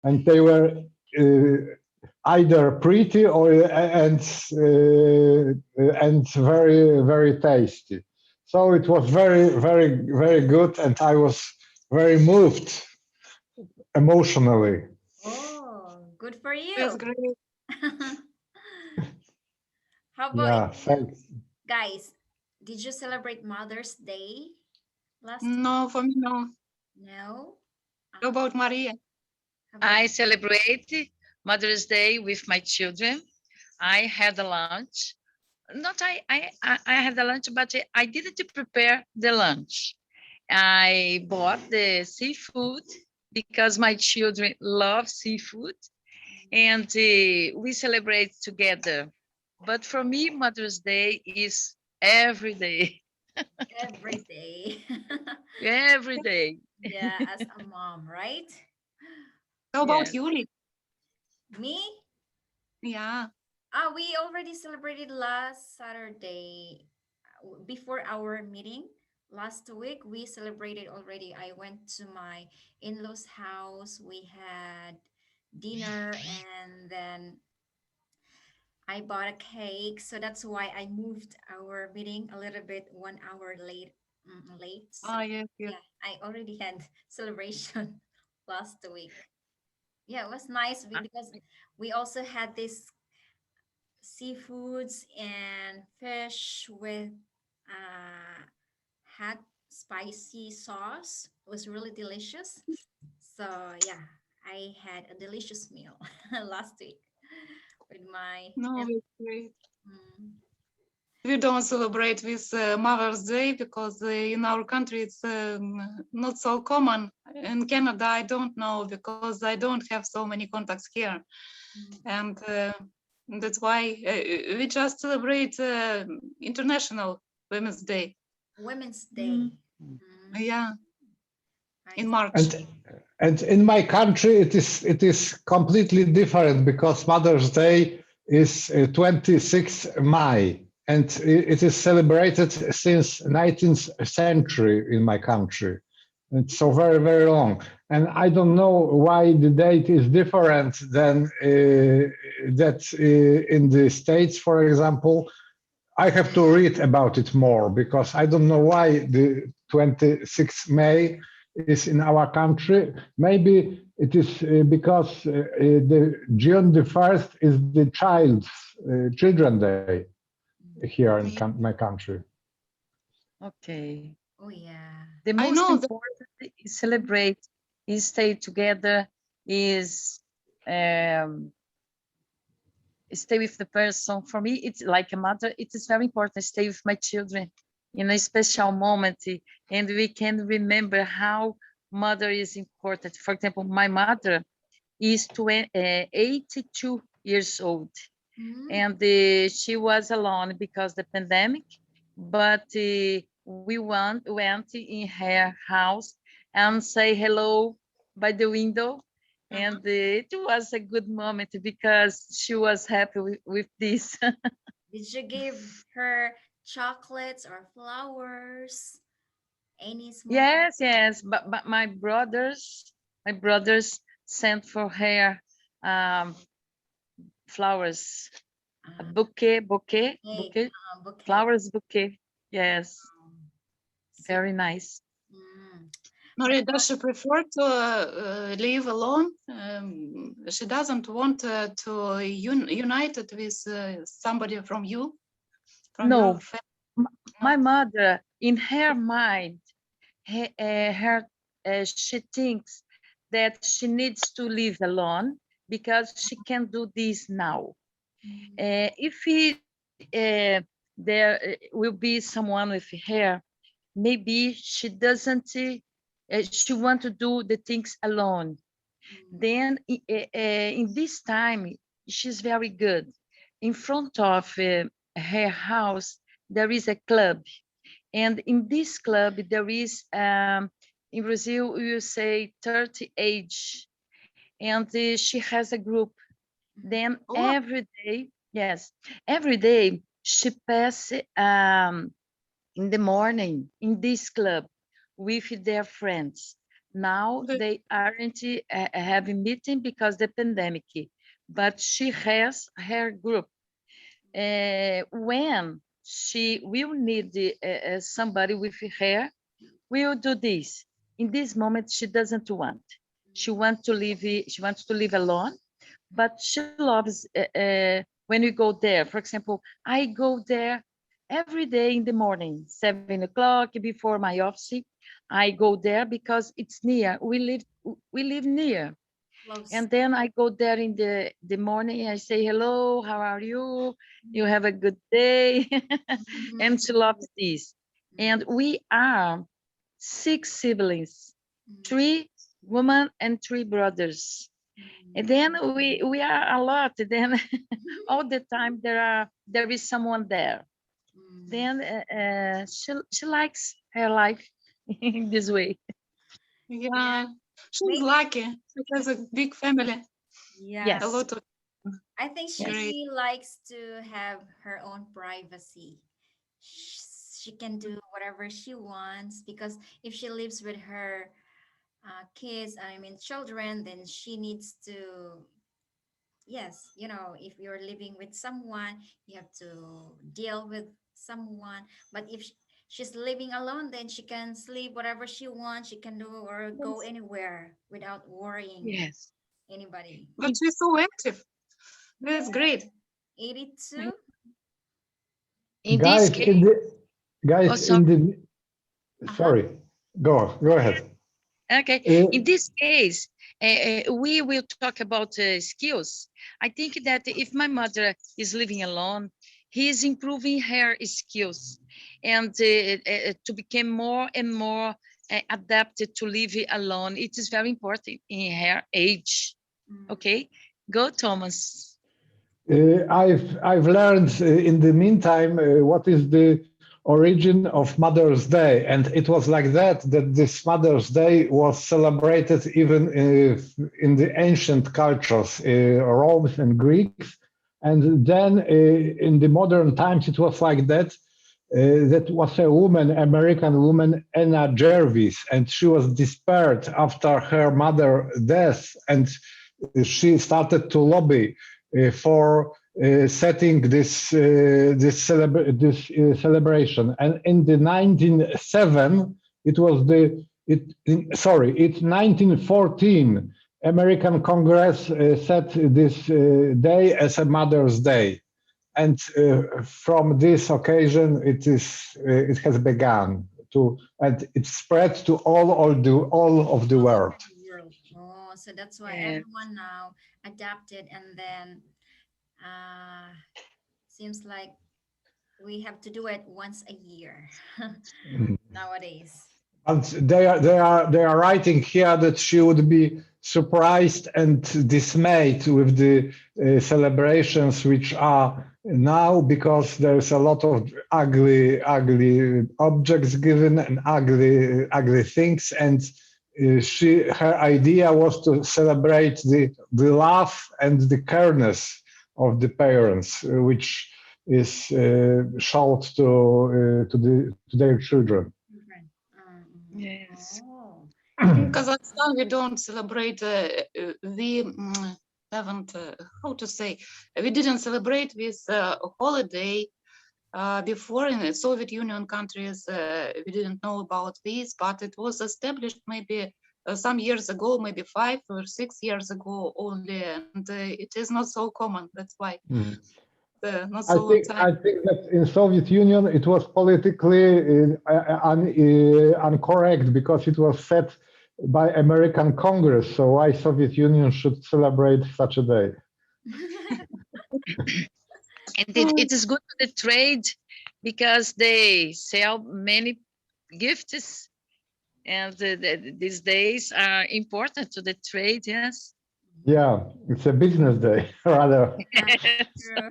and they were either pretty or and very very tasty. So it was very very very good, and I was very moved emotionally. Oh, good for That's you. great. How about Yeah, you thanks. guys? Did you celebrate Mother's Day last week? No, for me, no. No. How about Maria? How about I celebrate Mother's Day with my children. I had a lunch. Not I had a lunch, but I didn't prepare the lunch. I bought the seafood because my children love seafood, and we celebrate together. But for me, Mother's Day is every day, every day? every day. Yeah, as a mom, right? How about Yes. Yuli? Me? Yeah. We already celebrated last Saturday before our meeting. Last week we celebrated already. I went to my in-laws' house. We had dinner and then I bought a cake. So that's why I moved our meeting a little bit 1 hour late. So Oh, yes, yes. yeah, I already had celebration last week. Yeah, it was nice because we also had this seafoods and fish with uh, hot spicy sauce. It was really delicious. So yeah, I had a delicious meal last week with my No, it's great. mm, We don't celebrate with Mother's Day because in our country it's not so common. In Canada, I don't know because I don't have so many contacts here, mm, and that's why we just celebrate International Women's Day. Women's Mm. Day. Mm, Yeah, I in see. March. And in my country it is completely different because Mother's Day is 26 May, and it is celebrated since 19th century in my country. It's so very very long, and I don't know why the date is different than that in the States, for example. I have to read about it more because I don't know why the 26th May is in our country. Maybe it is because the June the 1st is the children day Mm. here in Yeah, my country. Okay. Oh yeah. The I most know that. important is celebrate, is stay together, is um, stay with the person. For me, it's like a mother. It is very important to stay with my children in a special moment, and we can remember how mother is important. For example, my mother is 82 years old, Mm, and she was alone because the pandemic. But went in her house and say hello by the window, and Mhm. it was a good moment because she was happy with this. did you give her chocolates or flowers? Any small Yes, yes, but my brothers sent for her um, flowers, a uh, cake, bouquet, bouquet? flowers bouquet. Yes, Um, so, very nice. mm, my Maria, does she prefer to live alone? She doesn't want to unite it with somebody from from your No, family. my No. mother, in her mind, she thinks that she needs to live alone because she can do this now. mm, If there will be someone with her, maybe she doesn't, she want to do the things alone. mm, Then in this time, she's very good. In front of her house, there is a club. And in this club, there is, in Brazil, we will say 30 age. And she has a group. Then Oh, every day, yes, every day she passes in the morning in this club with their friends. Now Good. they aren't having meeting because the pandemic, but she has her group. When she will need somebody with her, we will do this. In this moment, she doesn't want. She wants to live. She wants to live alone, but she loves when we go there. For example, I go there every day in the morning, 7 o'clock before my office. I go there because it's near. We live near, Close. and then I go there in the morning. I say hello, how are you? You have a good day, and she loves this. And we are 6 siblings, 3 women and 3 brothers. And then we are a lot. Then all the time there is someone there. Then she likes her life in this way. Yeah, she's Maybe, lucky. She has a big family, yeah. a Yes, lot of I think yes, great. she likes to have her own privacy. She can do whatever she wants because if she lives with her kids, I mean children, then she needs to, yes, if you're living with someone, you have to deal with someone. But if she's living alone, then she can sleep whatever she wants, she can do or go Yes. anywhere without worrying yes. anybody. But she's so active. That's Yeah, great. 82. In this Guys, in case, the oh, guys sorry. in the Uh-huh. sorry, go ahead. Okay, in Uh, this case, we will talk about skills. I think that if my mother is living alone, he is improving her skills and to become more and more adapted to live alone. It is very important in her age. Okay, go Thomas. I've learned in the meantime what is the origin of Mother's Day, and it was like that this Mother's Day was celebrated even in the ancient cultures, Romans and Greeks, and then in the modern times it was like that. That was a woman, American woman, Anna Jervis, and she was despaired after her mother' death, and she started to lobby for setting this celebration. And in the 1907, it was it's 1914. American Congress set this day as a Mother's Day, and from this occasion, it has begun to, and it spread to all of the world. World. Oh, so that's why Yeah. everyone now adapted, and then uh seems like we have to do it once a year nowadays. And they are writing here that she would be surprised and dismayed with the celebrations which are now, because there's a lot of ugly objects given and ugly things, and her idea was to celebrate the love and the careness of the parents, which is showed to their children. Different. Yes. Oh. In Kazakhstan, we don't celebrate. We haven't, how to say, we didn't celebrate this holiday before in the Soviet Union countries. We didn't know about this, but it was established maybe some years ago, maybe 5 or 6 years ago only, and it is not so common. That's why not I so long think time. I think that in Soviet Union it was politically incorrect because it was set by American Congress. So why Soviet Union should celebrate such a day? And it is good for the trade because they sell many gifts, and these days are important to the trade. Yes. Yeah, it's a business day rather. Yeah, true.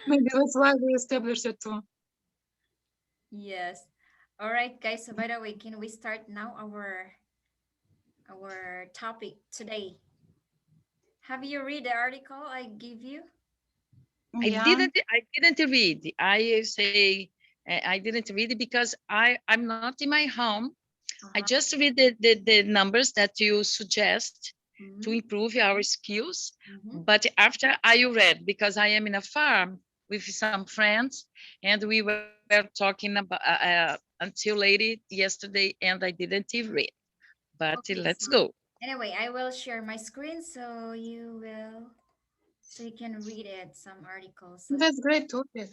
Maybe that's why we established it too. Yes. All right, guys. So by the way, can we start now our topic today? Have you read the article I give you? I Yeah. didn't. I didn't read. I say I didn't read it because I'm not in my home. I Uh-huh. just read the numbers that you suggest to Mhm, improve our skills. mhm. But after I read, because I am in a farm with some friends, and we were talking about until late yesterday, and I didn't even read. But Okay, let's so go. anyway, I will share my screen so you can read it, some articles. So That's great topic.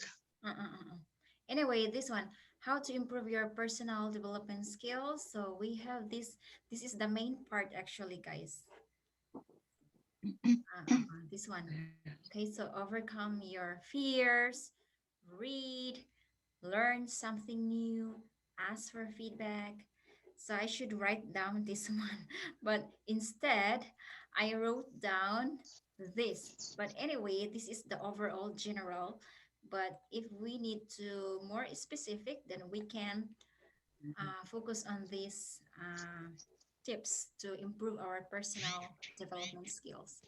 anyway, this one, how to improve your personal development skills. So we have this is the main part actually, guys. This one. Okay, so overcome your fears, read, learn something new, ask for feedback. So I should write down this one, but instead I wrote down this. But anyway, this is the overall general. But if we need to more specific, then we can focus on these tips to improve our personal development skills.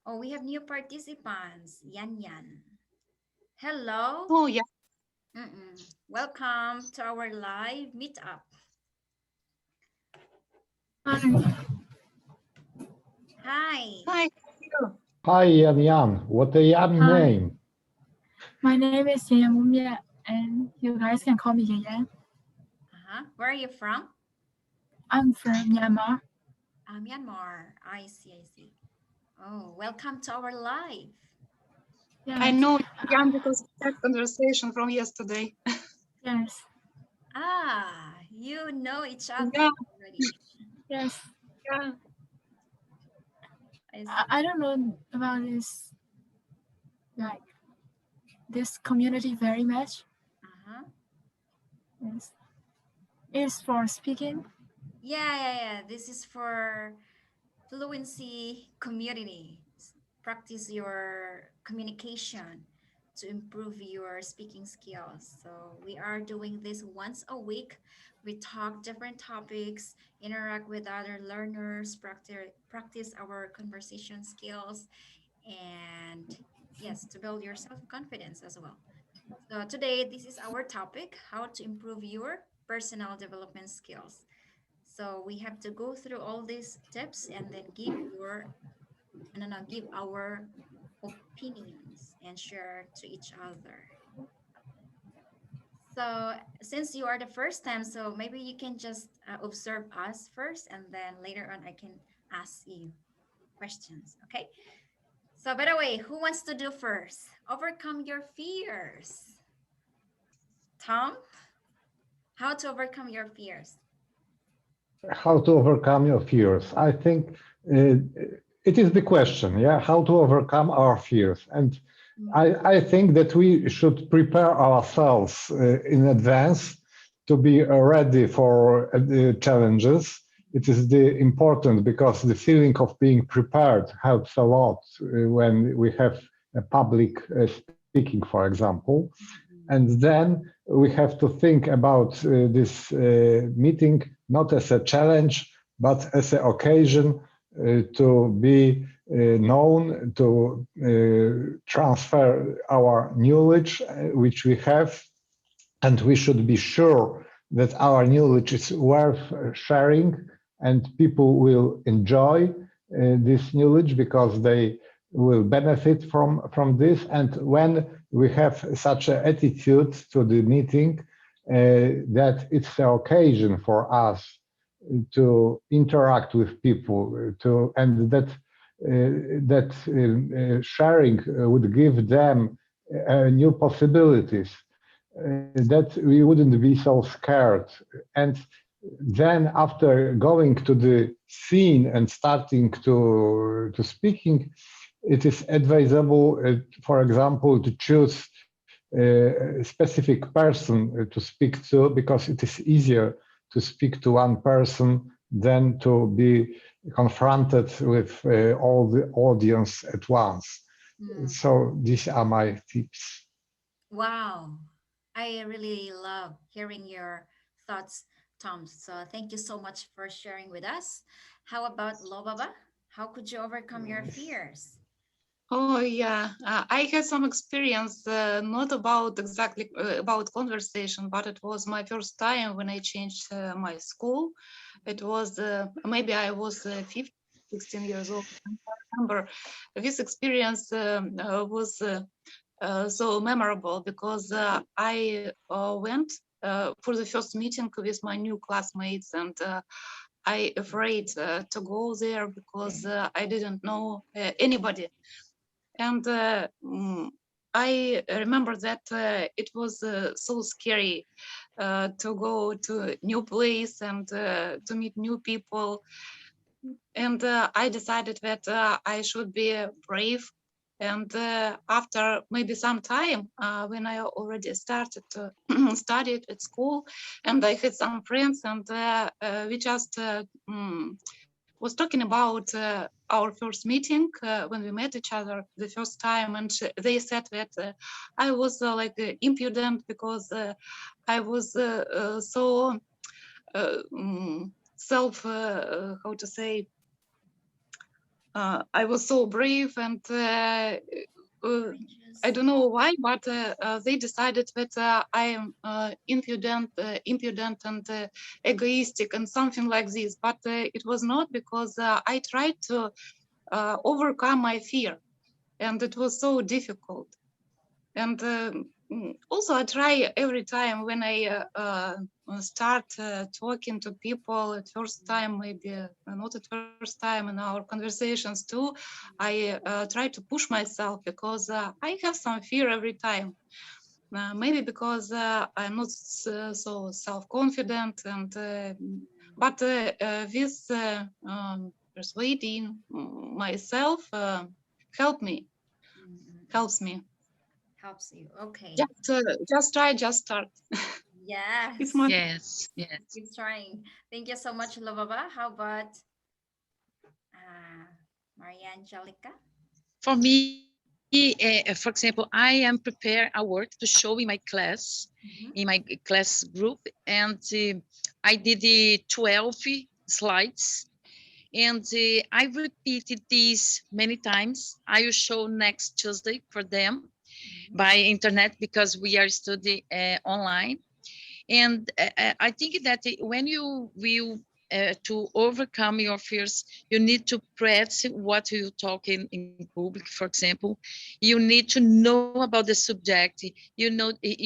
Oh, we have new participants. Yan Yan. Hello. Oh, yeah. Welcome to our live meetup. Hi, Hi. Hi. Hi, Yan Yan. What a young hi. name. My name is Yan Mumia, and you guys can call me Yan Yan. Where are you from? I'm from Myanmar. Myanmar. I see, I see. Oh, welcome to our live. I Yes, know Jan because of that conversation from yesterday. yes, You know each other Yeah, already. yes. yeah. I I see. don't know about like this community very much. Uh-huh. Yes, it's for speaking. Yeah. This is for Fluency community. Practice your communication to improve your speaking skills. So we are doing this once a week. We talk different topics, interact with other learners, practice our conversation skills, and yes, to build your self-confidence as well. So today, this is our topic, how to improve your personal development skills. So we have to go through all these tips and then give our opinions and share to each other. So since you are the first time, so maybe you can just observe us first, and then later on I can ask you questions. Okay. So by the way, who wants to do first? Overcome your fears. Tom, how to overcome your fears? How to overcome your fears? I think uh, it is the question, yeah, how to overcome our fears. And I think that we should prepare ourselves in advance to be ready for the challenges. It is the important because the feeling of being prepared helps a lot when we have a public speaking, for example. And then we have to think about this meeting not as a challenge, but as an occasion to be known, to transfer our knowledge which we have, and we should be sure that our knowledge is worth sharing and people will enjoy this knowledge because they will benefit from this. And when we have such an attitude to the meeting that it's an occasion for us to interact with people to and that sharing would give them new possibilities, that we wouldn't be so scared. And then after going to the scene and starting to speaking, it is advisable, for example, to choose a specific person to speak to, because it is easier to speak to one person than to be confronted with all the audience at once. Mm. So these are my tips. Wow. I really love hearing your thoughts, Tom. So thank you so much for sharing with us. How about Lobaba? How could you overcome your fears? Oh yeah, I had some experience, not about exactly about conversation, but it was my first time when I changed my school. It was maybe I was 15, 16 years old. I remember this experience was so memorable because I went for the first meeting with my new classmates, and I afraid to go there because I didn't know anybody. And I remember that it was so scary to go to new place and to meet new people. And I decided that I should be brave. And after maybe some time, when I already started to study at school, and I had some friends, and we just was talking about our first meeting when we met each other the first time, and they said that I was like impudent because I was so self, how to say, I was so brave, and I don't know why, but they decided that I am impudent and egoistic and something like this. But it was not, because I tried to overcome my fear, and it was so difficult. And also I try every time when I start talking to people at first time, maybe not at first time in our conversations too, I try to push myself, because I have some fear every time. Maybe because I'm not so self-confident, and but this persuading myself helps me. Helps you. Okay. Just try, just start. It's Yes. my Yes, yes. Keep trying. Thank you so much, Lovaba. How about Maria Angelica? For me, for example, I am prepare a work to show in my class, Mhm. in my class group, and I did the 12 slides, and I repeated these many times. I will show next Tuesday for them by internet, because we are studying online. And I think that when you will to overcome your fears, you need to practice what you talk in public. For example, you need to know about the subject. You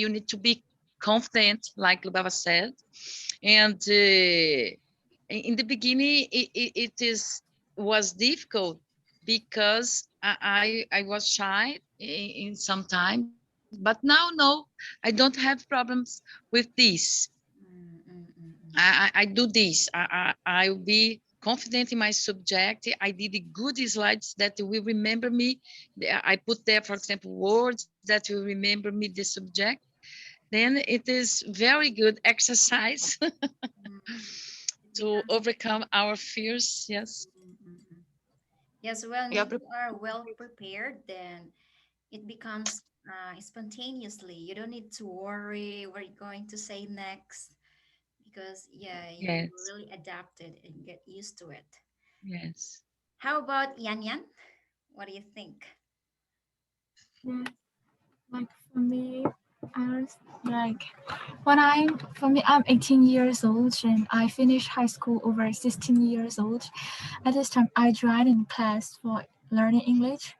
need to be confident, like Lubava said. And in the beginning, was difficult, because I was shy in some times, but now no, I don't have problems with this. Mm, mm, mm, mm. I do this. I will be confident in my subject. I did the good slides that will remember me. I put there, for example, words that will remember me the subject. Then it is very good exercise Mm. It to becomes overcome our fears. Yes. mm, mm, mm. Yes, when yeah. you are well prepared, then it becomes spontaneously. You don't need to worry what you're going to say next, because yeah, you Yes. really adapted and get used to it. Yes. How about Yan Yan? What do you think? Yeah, like for me, I was like when I'm 18 years old and I finished high school over 16 years old. At this time, I joined in class for learning English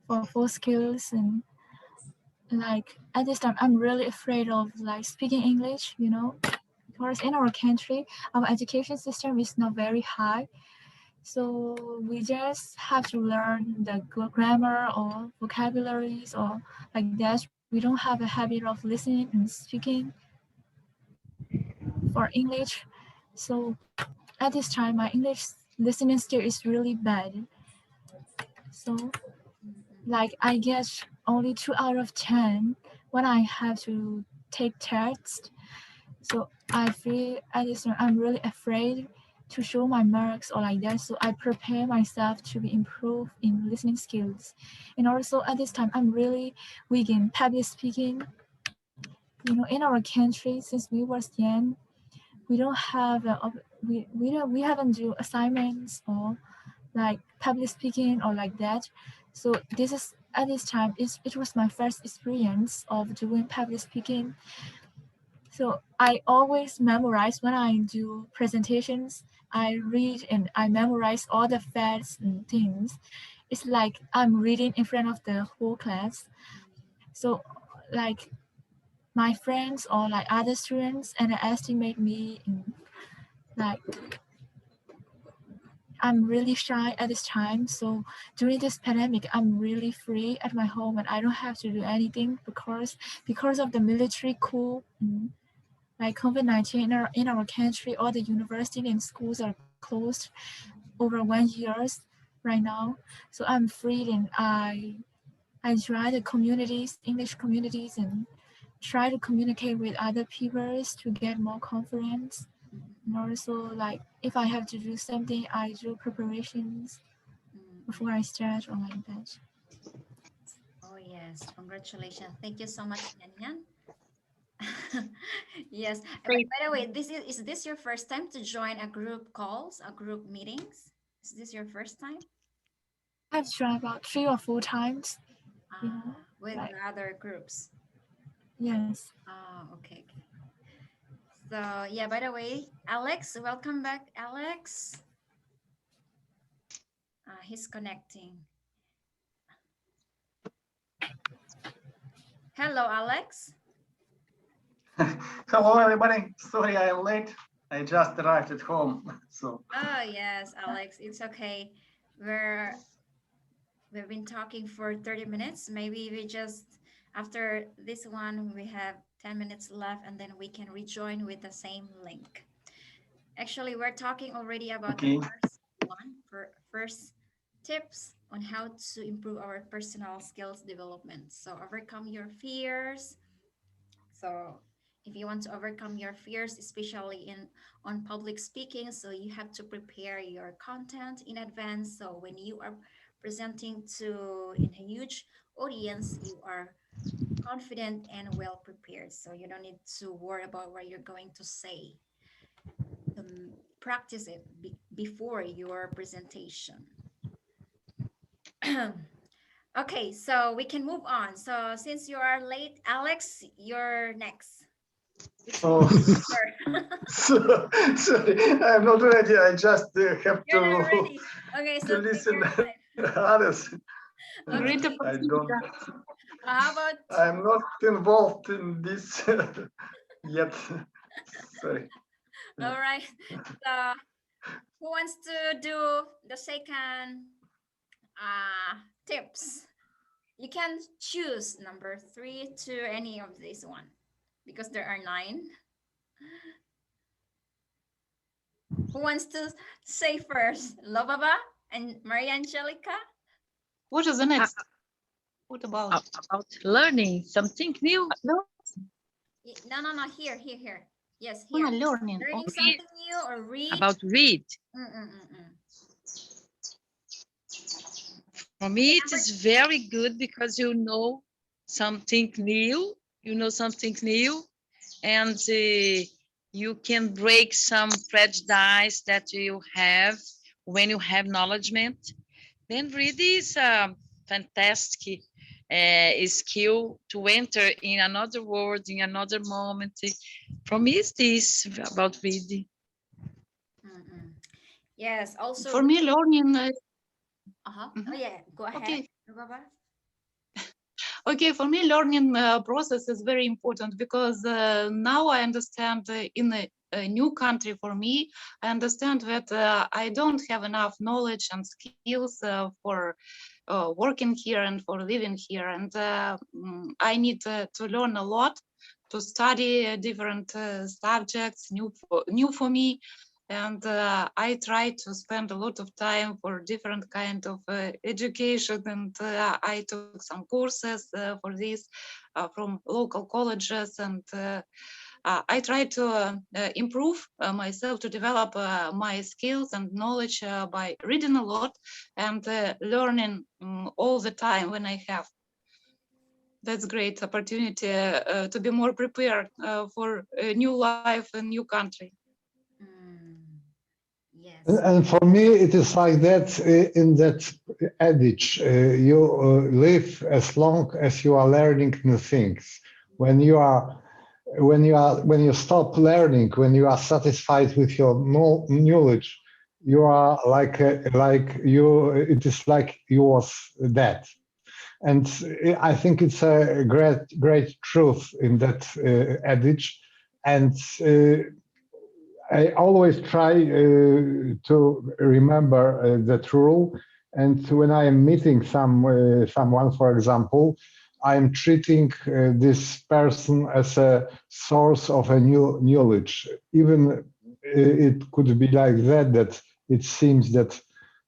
for full skills, and like at this time, I'm really afraid of like speaking English, because in our country, our education system is not very high. So we just have to learn the grammar or vocabularies or like that. We don't have a habit of listening and speaking for English. So at this time, my English listening skill is really bad. So Mm, mm, like I get only 2 out of 10 when I have to take tests. So I feel at this time I'm really afraid to show my marks or like that. So I prepare myself to be improved in listening skills. And also at this time I'm really weak in public speaking. In our country, since we were young, we don't have we haven't do assignments or like public speaking or like that. So this is at this time it was my first experience of doing public speaking. So I always memorize when I do presentations. I read and I memorize all the facts and things. It's like I'm reading in front of the whole class. So like my friends or like other students underestimate me in, like I'm really shy at this time. So during this pandemic, I'm really free at my home and I don't have to do anything because of the military coup. Like COVID-19 in our country, all the university and schools are closed over 1 year right now. So I'm free and I try the communities, English communities, and try to communicate with other people to get more confidence. And also, like if I have to do something, I do preparations before I start or like that. Oh yes, congratulations. Thank you so much, Yan Yan. Yes. By the way, is this your first time to join a group calls, a group meetings? Is this your first time? I've tried about 3 or 4 times, you know, With like other groups. yes. Okay, okay. So yeah, by the way, Alex, welcome back, Alex. He's connecting. Hello, Alex. Hello, everybody. Sorry, I'm late. I just arrived at home. So. Oh yes, Alex. It's okay. We've been talking for 30 minutes. Maybe we just after this one we have 10 minutes left, and then we can rejoin with the same link. Actually, we're talking already about Okay. the first one for first tips on how to improve our personal skills development. So overcome your fears. So if you want to overcome your fears, especially in on public speaking, so you have to prepare your content in advance. So when you are presenting to in a huge audience, you are confident and well prepared. So you don't need to worry about what you're going to say. Practice it before your presentation. Okay, so we can move on. So since you are late, Alex, you're next. Which Oh, one? sorry, I'm not ready. I just have You're not to ready. Okay, to so take listen your time. others. Great Okay. I opportunity. don't. How about I'm not involved in this yet. Sorry. all right? So who wants to do the second tips? You can choose number 3 to any of this one because there are 9. Who wants to say first? Lobaba and Maria Angelica? What is the next? What about? About learning something new. No, No. Here. Yes, here. learning. Learning Okay. something new or read. About read. For me, it is very good because you know something new. And you can break some prejudice that you have when you have knowledgement. Then read is a fantastic skill to enter in another world, in another moment. For me, is this about reading. Yes, also For me, learning. Oh yeah, go ahead. Okay. Lobaba. Okay, for me, learning process is very important because now I understand in a new country for me, I understand that I don't have enough knowledge and skills for working here and for living here. And I need to learn a lot, to study different subjects, new for me. And I try to spend a lot of time for different kind of education, and I took some courses for this from local colleges, and I try to improve myself, to develop my skills and knowledge by reading a lot and learning all the time when I have. That's great opportunity to be more prepared for a new life and new country. Yes. And for me, it is like that in that adage, you live as long as you are learning new things. When you are, when you stop learning, when you are satisfied with your knowledge, you are like you. It is like you was dead. And I think it's a great truth in that adage. And I always try to remember that rule. And when I am meeting someone, for example, I'm treating this person as a source of a new knowledge. Even it could be like that, that it seems that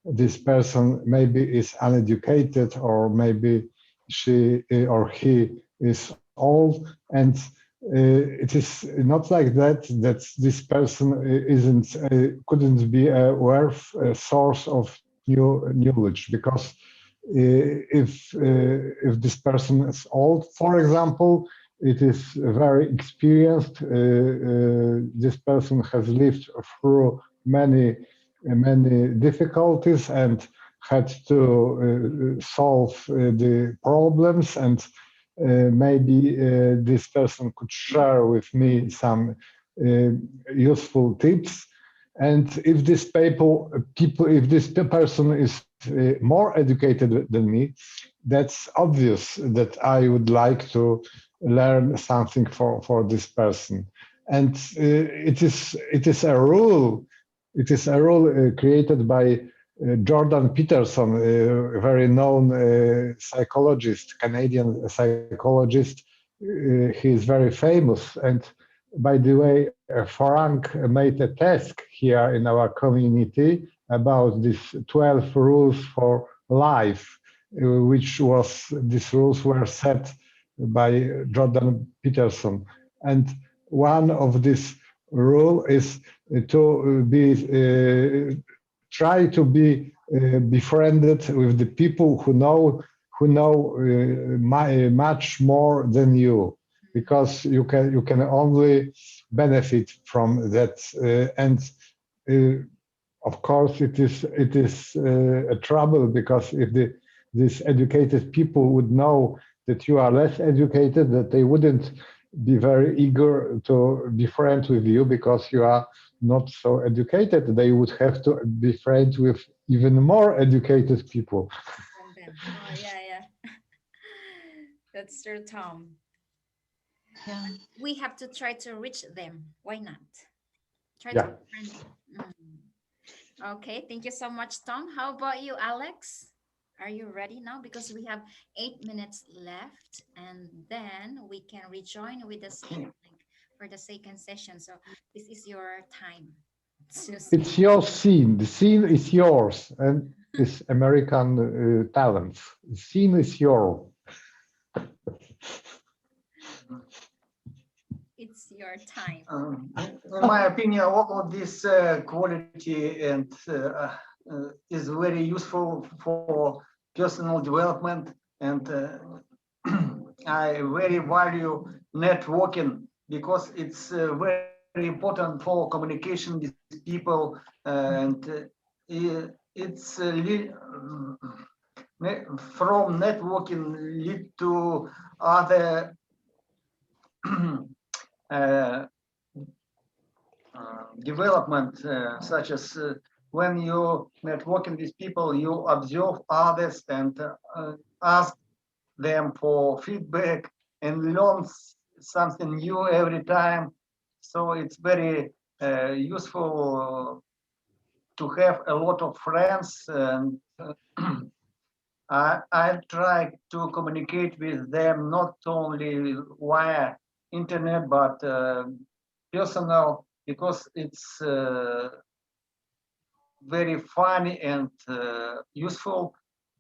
this person maybe is uneducated, or maybe she or he is old, and it is not like that, that this person isn't couldn't be a worth a source of new knowledge, because if this person is old, for example, it is very experienced. This person has lived through many difficulties and had to solve the problems, and maybe this person could share with me some useful tips. And if this if this person is more educated than me, that's obvious that I would like to learn something for this person. And it is a rule. It is a rule created by Jordan Peterson, a very known psychologist, Canadian psychologist. He is very famous. And by the way, Frank made a task here in our community about these 12 rules for life, which was these rules were set by Jordan Peterson. And one of these rule is to be try to be befriended with the people who know much more than you, because you can only benefit from that. And of course, it is a trouble, because if these educated people would know that you are less educated, that they wouldn't be very eager to be friends with you because you are not so educated. They would have to be friends with even more educated people. From them. Oh, yeah, yeah. That's true, Tom. Yeah. We have to try to reach them. Why not? Try to Yeah. befriend them. Okay, thank you so much, Tom. How about you, Alex? Are you ready now? Because we have 8 minutes left, and then we can rejoin with the same Okay. link for the second session. So this is your time to speak. It's your scene. The scene is yours, and this American talent. The scene is yours. It's your time. In my opinion, all of this quality and is very useful for personal development, and I very value networking because it's very important for communication with people, and it's from networking lead to other uh, development, such as when you networking with people, you observe others and ask them for feedback and learn something new every time. So it's very useful to have a lot of friends, and I try to communicate with them not only via internet but personal, because it's very funny and useful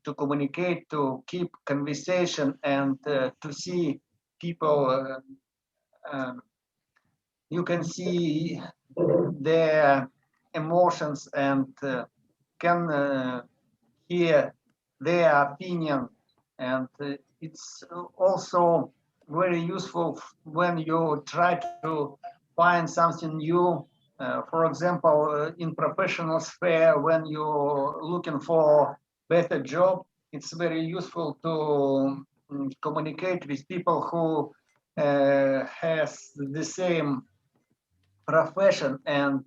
to communicate, to keep conversation, and to see people. Um, you can see their emotions and can hear their opinion, and it's also very useful when you try to find something new For example, in professional sphere, when you're looking for better job, it's very useful to communicate with people who has the same profession and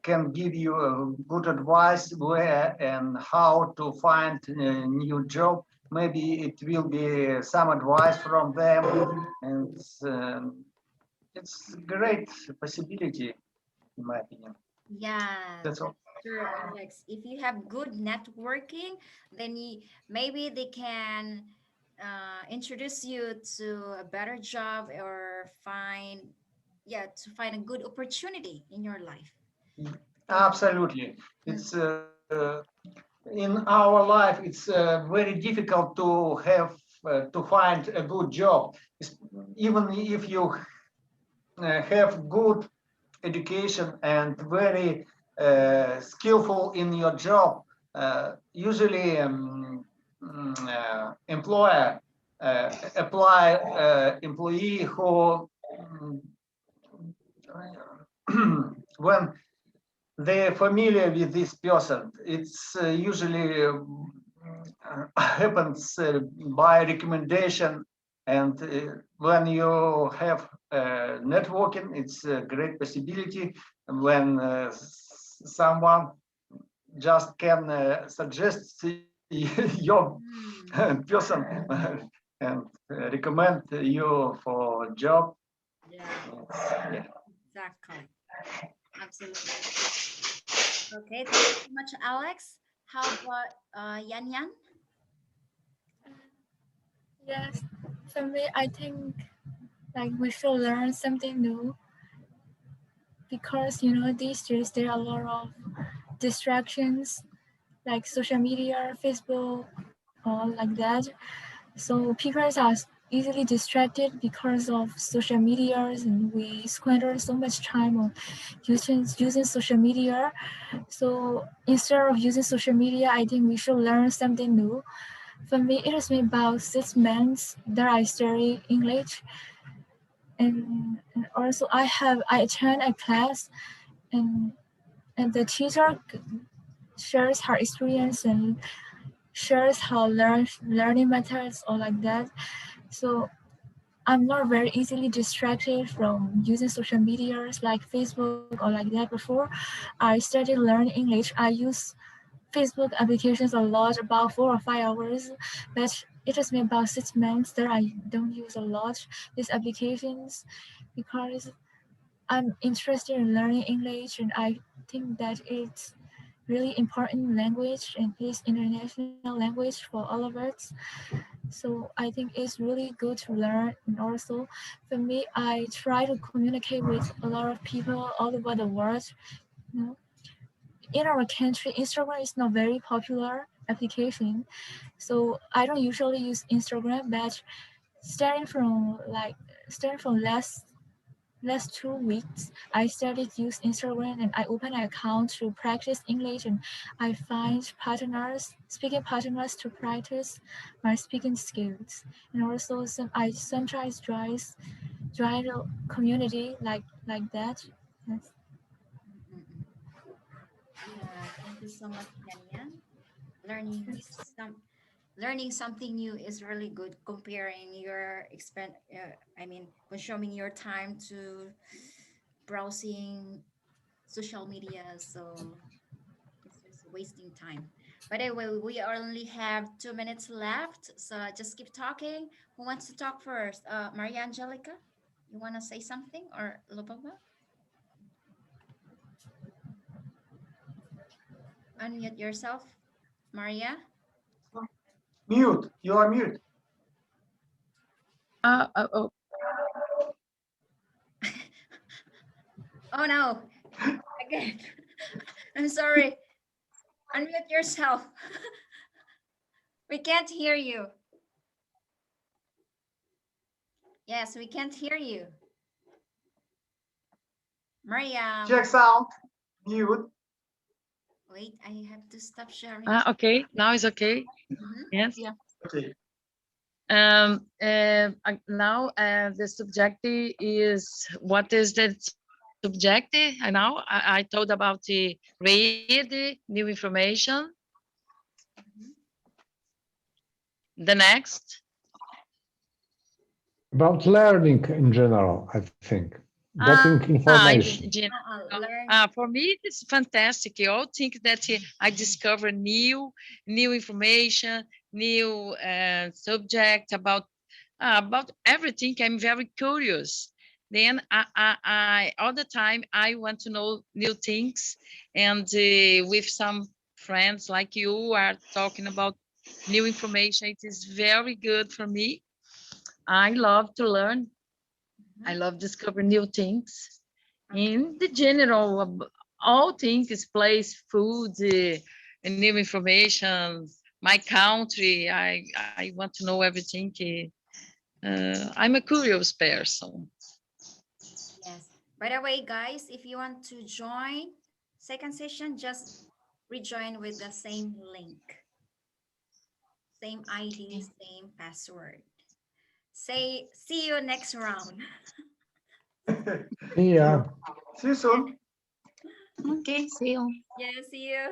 can give you good advice where and how to find a new job. Maybe it will be some advice from them, and it's great possibility, in my opinion. Yeah, That's all. true, Alex. If you have good networking, then maybe they can introduce you to a better job or to find a good opportunity in your life. Absolutely. It's in our life, it's very difficult to have to find a good job. Even if you have good education and very skillful in your job, usually employer apply employee who when they're familiar with this person. It's usually happens by recommendation, and when you have networking, it's a great possibility. When someone just can suggest your person and recommend you for a job. Yeah, Yeah. exactly. Absolutely. Okay, thank you so much, Alex. How about Yan Yan? Yes, for me, I think like we should learn something new because these days there are a lot of distractions like social media, Facebook, or like that. So people are easily distracted because of social medias, and we squander so much time on using social media. So instead of using social media, I think we should learn something new. For me, it has been about 6 months that I study English, and also I attend a class, and the teacher shares her experience and shares her learning methods or like that. So I'm not very easily distracted from using social medias like Facebook or like that. Before I started learning English, I use Facebook applications a lot, about 4 or 5 hours, but it has been about 6 months that I don't use a lot these applications because I'm interested in learning English, and I think that it's really important language and it's international language for all of us. So I think it's really good to learn. And also for me, I try to communicate with a lot of people all over the world. You know, in our country, Instagram is not very popular application. So I don't usually use Instagram, but starting from last 2 weeks, I started use Instagram and I opened an account to practice English, and I find speaking partners to practice my speaking skills. And also I sometimes join a community like that. Yes. Mm-mm. Yeah, thank you so much, Yan Yan. Learning some learning something new is really good comparing your consuming your time to browsing social media, so it's just wasting time. But anyway, we only have 2 minutes left, so just keep talking. Who wants to talk first? Maria Angelica, you want to say something, or Lubaba? Unmute yourself, Maria. Mute. You are mute. Oh, Oh no, again. I'm sorry. Unmute yourself. We can't hear you. Yes, we can't hear you. Mariam. Check sound. Mute. Wait, I have to stop sharing. okay. Now it's okay. Mhm. Yes. Yeah. Okay. Now the subject is what is the subject. I know I told about the read new information. The next. About learning in general, I think. Getting information. Learn. For me, it's fantastic. I all think that I discover new information, new subject about everything. I'm very curious. Then I all the time I want to know new things, and with some friends like you are talking about new information, it is very good for me. I love to learn. I love discovering new things. In the general, all things, place, food, and new information, my country, I want to know everything. I'm a curious person. Yes. By the way, guys, if you want to join second session, just rejoin with the same link, same ID, same password. Say, see you next round. Yeah. See you soon. Okay, see you. Yeah, see you.